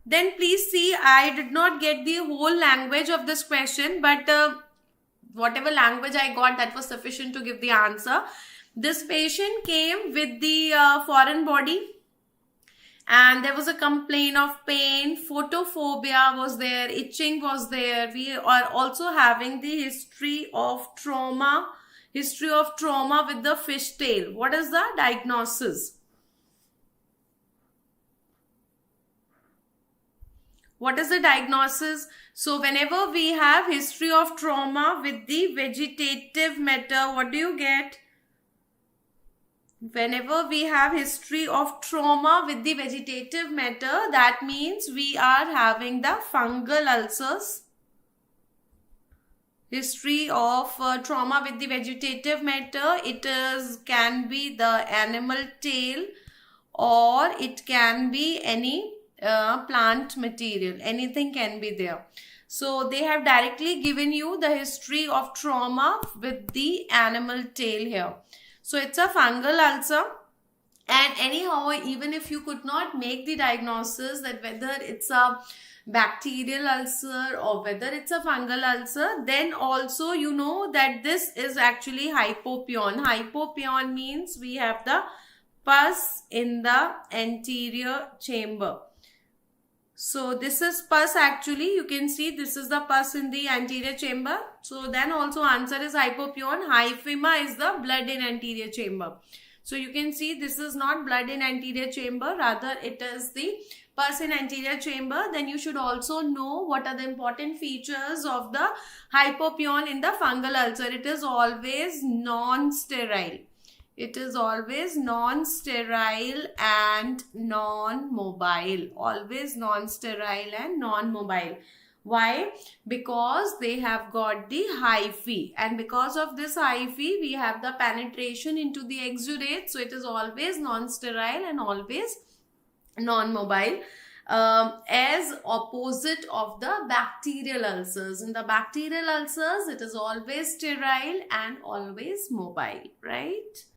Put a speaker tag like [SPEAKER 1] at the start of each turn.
[SPEAKER 1] Then please see, I did not get the whole language of this question, but whatever language I got, that was sufficient to give the answer. This patient came with the foreign body, and there was a complaint of pain, photophobia was there, itching was there. We are also having the history of trauma with the fishtail. What is the diagnosis? What is the diagnosis? So whenever we have history of trauma with the vegetative matter, what do you get? Whenever we have history of trauma with the vegetative matter, that means we are having the fungal ulcers. History of trauma with the vegetative matter, can be the animal tail, or it can be any plant material. Anything can be there. So they have directly given you the history of trauma with the animal tail here. So it's a fungal ulcer. And anyhow, even if you could not make the diagnosis that whether it's a bacterial ulcer or whether it's a fungal ulcer, then also you know that this is actually hypopion. Hypopion means we have the pus in the anterior chamber. So this is pus actually. You can see this is the pus in the anterior chamber. So then also answer is hypopion. Hyphema is the blood in anterior chamber. So you can see this is not blood in anterior chamber. Rather it is the pus in anterior chamber. Then you should also know what are the important features of the hypopion in the fungal ulcer. It is always non-sterile. It is always non-sterile and non-mobile. Always non-sterile and non-mobile. Why? Because they have got the hyphae, and because of this hyphae we have the penetration into the exudate. So it is always non-sterile and always non-mobile, as opposite of the bacterial ulcers. In the bacterial ulcers it is always sterile and always mobile, right?